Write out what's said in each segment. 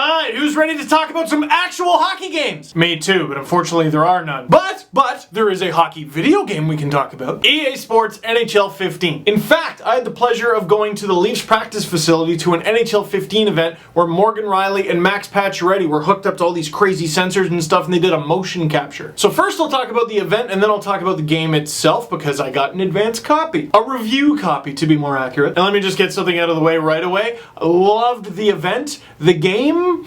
Alright, who's ready to talk about some actual hockey games? Me too, but unfortunately there are none. But there is a hockey video game we can talk about. EA Sports NHL 15. In fact, I had the pleasure of going to the Leafs practice facility to an NHL 15 event where Morgan Rielly and Max Pacioretty were hooked up to all these crazy sensors and stuff, and they did a motion capture. So first I'll talk about the event, and then I'll talk about the game itself because I got an advanced copy. A review copy, to be more accurate. And let me just get something out of the way right away. I loved the event. The game...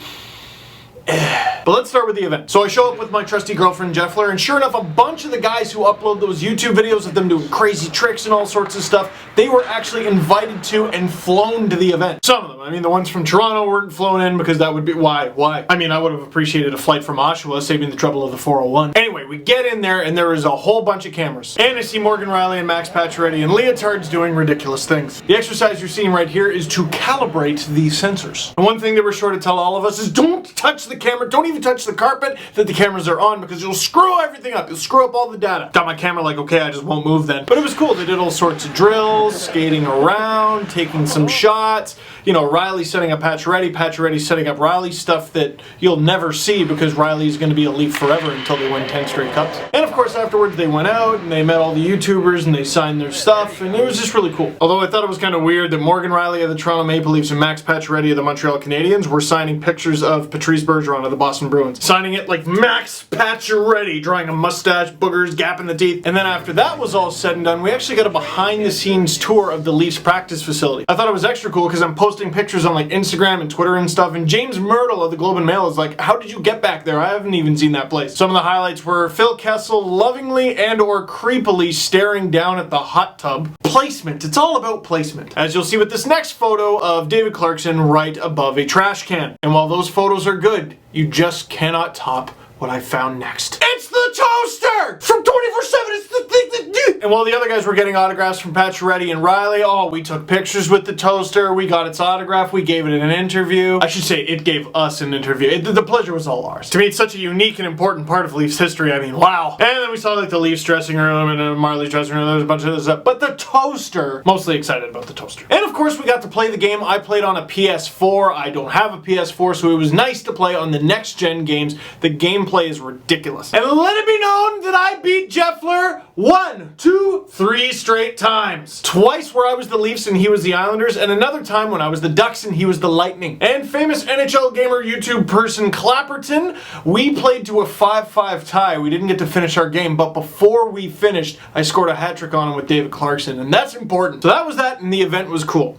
But let's start with the event. So I show up with my trusty girlfriend Jeffler, and sure enough, a bunch of the guys who upload those YouTube videos of them doing crazy tricks and all sorts of stuff, they were actually invited to and flown to the event. Some of them. I mean, the ones from Toronto weren't flown in because that would be... Why? I mean, I would have appreciated a flight from Oshawa, saving the trouble of the 401. Anyway, we get in there, and there is a whole bunch of cameras. And I see Morgan Rielly and Max Pacioretty and leotards doing ridiculous things. The exercise you're seeing right here is to calibrate the sensors. And one thing they were sure to tell all of us is don't touch the camera, don't even touch the carpet that the cameras are on because you'll screw everything up. You'll screw up all the data. Got my camera like, okay, I just won't move then. But it was cool. They did all sorts of drills, skating around, taking some shots. You know, Rielly setting up Pacioretty setting up Rielly, stuff that you'll never see because Rielly's going to be a Leaf forever until they win 10 straight cups. And of course, afterwards they went out and they met all the YouTubers and they signed their stuff, and it was just really cool. Although I thought it was kind of weird that Morgan Rielly of the Toronto Maple Leafs and Max Pacioretty of the Montreal Canadiens were signing pictures of Patrice Bergeron of the Boston Bruins. Signing it like Max Pacioretty, drawing a mustache, boogers, gap in the teeth. And then after that was all said and done, we actually got a behind-the-scenes tour of the Leafs practice facility. I thought it was extra cool because I'm posting pictures on like Instagram and Twitter and stuff, and James Myrtle of the Globe and Mail is like, how did you get back there? I haven't even seen that place. Some of the highlights were Phil Kessel lovingly and or creepily staring down at the hot tub. Placement. It's all about placement. As you'll see with this next photo of David Clarkson right above a trash can. And while those photos are good, you just cannot top what I found next. It's the toaster! From 24/7, it's the thing that... And while the other guys were getting autographs from Pacioretty and Rielly, oh, we took pictures with the toaster, we got its autograph, we gave it an interview. I should say, it gave us an interview. The pleasure was all ours. To me, it's such a unique and important part of Leafs history, I mean, wow. And then we saw like the Leafs dressing room and Marley's dressing room, there was a bunch of other stuff. But the toaster, mostly excited about the toaster. And of course, we got to play the game. I played on a PS4. I don't have a PS4, so it was nice to play on the next-gen games. The gameplay is ridiculous. And let it be known that I beat Jeffler 1, 2, 3 straight times. Twice where I was the Leafs and he was the Islanders, and another time when I was the Ducks and he was the Lightning. And famous NHL gamer YouTube person Clapperton, we played to a 5-5 tie. We didn't get to finish our game, but before we finished, I scored a hat trick on him with David Clarkson, and that's important. So that was that, and the event was cool.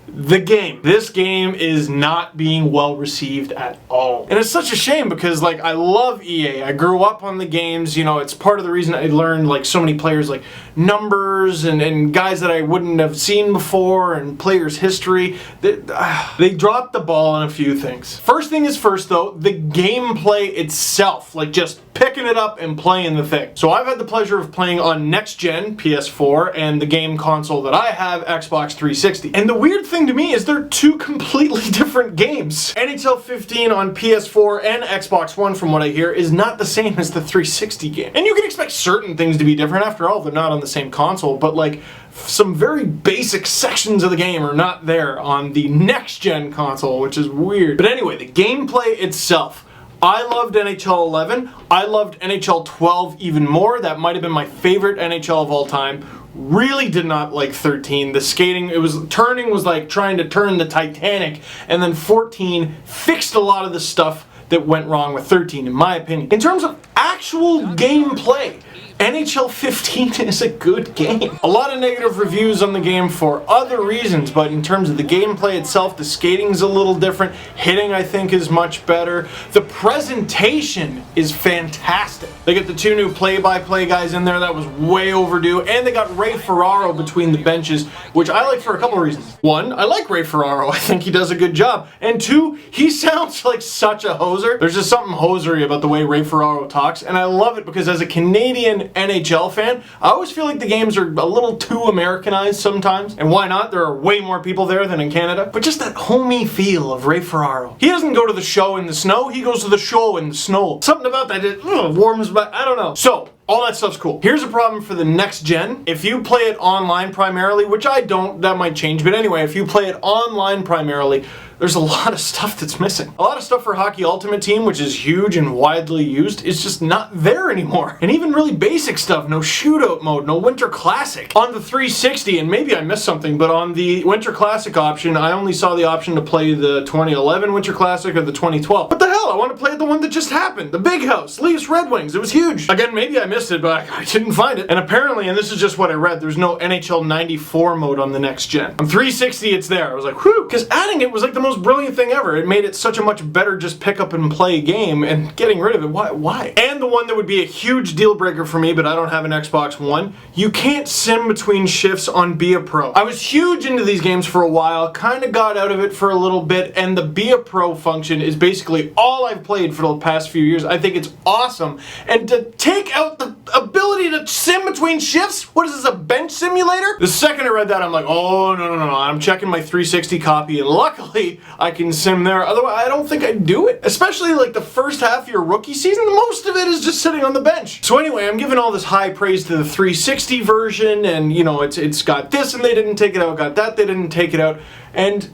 The game. This game is not being well received at all. And it's such a shame because, like, I love EA. I grew up on the games, you know, it's part of the reason I learned, like, so many players, like, numbers and guys that I wouldn't have seen before and players' history. They dropped the ball on a few things. First thing is first, though, the gameplay itself. Like, just picking it up and playing the thing. So I've had the pleasure of playing on next-gen PS4 and the game console that I have, Xbox 360. And the weird thing to me is they're two completely different games. NHL 15 on PS4 and Xbox One, from what I hear, is not the same as the 360 game. And you can expect certain things to be different. After all, they're not on the same console, but like some very basic sections of the game are not there on the next-gen console, which is weird. But anyway, the gameplay itself. I loved NHL 11. I loved NHL 12 even more. That might have been my favorite NHL of all time. Really did not like 13. The skating, turning was like trying to turn the Titanic, and then 14 fixed a lot of the stuff that went wrong with 13, in my opinion. In terms of actual gameplay, NHL 15 is a good game. A lot of negative reviews on the game for other reasons, but in terms of the gameplay itself, the skating's a little different. Hitting, I think, is much better. The presentation is fantastic. They get the two new play-by-play guys in there. That was way overdue. And they got Ray Ferraro between the benches, which I like for a couple of reasons. One, I like Ray Ferraro. I think he does a good job. And two, he sounds like such a hoser. There's just something hosery about the way Ray Ferraro talks, and I love it because as a Canadian NHL fan, I always feel like the games are a little too Americanized sometimes. And why not? There are way more people there than in Canada. But just that homey feel of Ray Ferraro. He doesn't go to the show in the snow, he goes to the show in the snow. Something about that, it warms my... I don't know. So, all that stuff's cool. Here's a problem for the next gen. If you play it online primarily, which I don't, that might change, but anyway, if you play it online primarily, there's a lot of stuff that's missing. A lot of stuff for Hockey Ultimate Team, which is huge and widely used, is just not there anymore. And even really basic stuff, no shootout mode, no Winter Classic. On the 360, and maybe I missed something, but on the Winter Classic option, I only saw the option to play the 2011 Winter Classic or the 2012. What the hell? I want to play the one that just happened. The Big House, Leafs Red Wings. It was huge. Again, maybe I missed it, but I didn't find it. And apparently, and this is just what I read, there's no NHL 94 mode on the next gen. On 360, it's there. I was like, whew, because adding it was like the most brilliant thing ever. It made it such a much better just pick up and play game, and getting rid of it, why? And the one that would be a huge deal breaker for me, but I don't have an Xbox One, you can't sim between shifts on Be a Pro. I was huge into these games for a while, kind of got out of it for a little bit, and the Be a Pro function is basically all I've played for the past few years. I think it's awesome. And to take out the ability to sim between shifts? What is this, a bench simulator? The second I read that, I'm like, oh, no. I'm checking my 360 copy, and luckily I can sim there. Otherwise, I don't think I'd do it. Especially like the first half of your rookie season, most of it is just sitting on the bench. So anyway, I'm giving all this high praise to the 360 version, and you know, it's got this and they didn't take it out, got that, they didn't take it out, and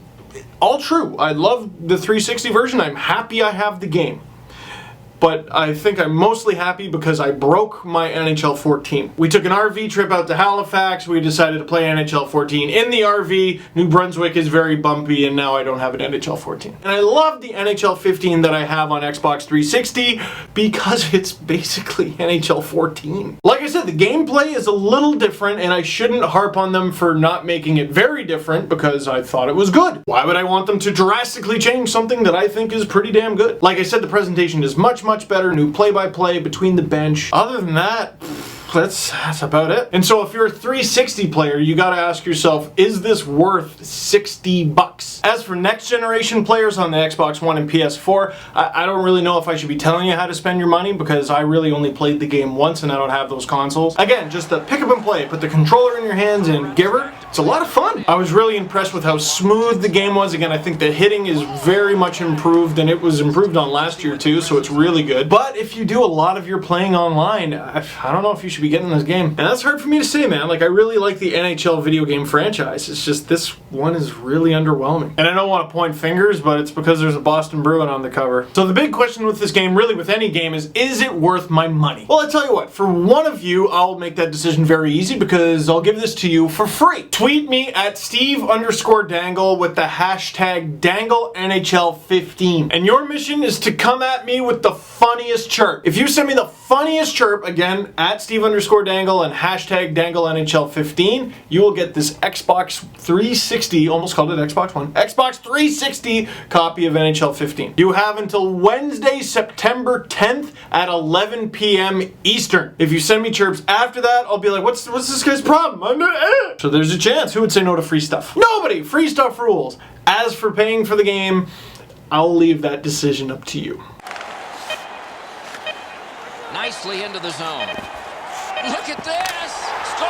all true. I love the 360 version. I'm happy I have the game. But I think I'm mostly happy because I broke my NHL 14. We took an RV trip out to Halifax. We decided to play NHL 14 in the RV. New Brunswick is very bumpy, and now I don't have an NHL 14. And I love the NHL 15 that I have on Xbox 360 because it's basically NHL 14. Like I said, the gameplay is a little different, and I shouldn't harp on them for not making it very different because I thought it was good. Why would I want them to drastically change something that I think is pretty damn good? Like I said, the presentation is much better, new play-by-play between the bench. Other than that, that's about it. And so if you're a 360 player, you gotta ask yourself, is this worth $60? As for next generation players on the Xbox One and PS4, I don't really know if I should be telling you how to spend your money because I really only played the game once and I don't have those consoles. Again, just the pick up and play, put the controller in your hands and give her. It's a lot of fun. I was really impressed with how smooth the game was. Again, I think the hitting is very much improved, and it was improved on last year too, so it's really good. But if you do a lot of your playing online, I don't know if you should be getting this game. And that's hard for me to say, man. Like, I really like the NHL video game franchise. It's just this one is really underwhelming. And I don't want to point fingers, but it's because there's a Boston Bruin on the cover. So the big question with this game, really with any game, is it worth my money? Well, I tell you what, for one of you, I'll make that decision very easy because I'll give this to you for free. Tweet me at Steve_Dangle with the hashtag DangleNHL15. And your mission is to come at me with the funniest chirp. If you send me the funniest chirp, again, at Steve_Dangle and hashtag DangleNHL15, you will get this Xbox 360, almost called it Xbox One, Xbox 360 copy of NHL 15. You have until Wednesday, September 10th at 11 p.m. Eastern. If you send me chirps after that, I'll be like, what's this guy's problem? I'm not. So there's a chance. Who would say no to free stuff? Nobody! Free stuff rules. As for paying for the game, I'll leave that decision up to you. Nicely into the zone. Look at this! Score!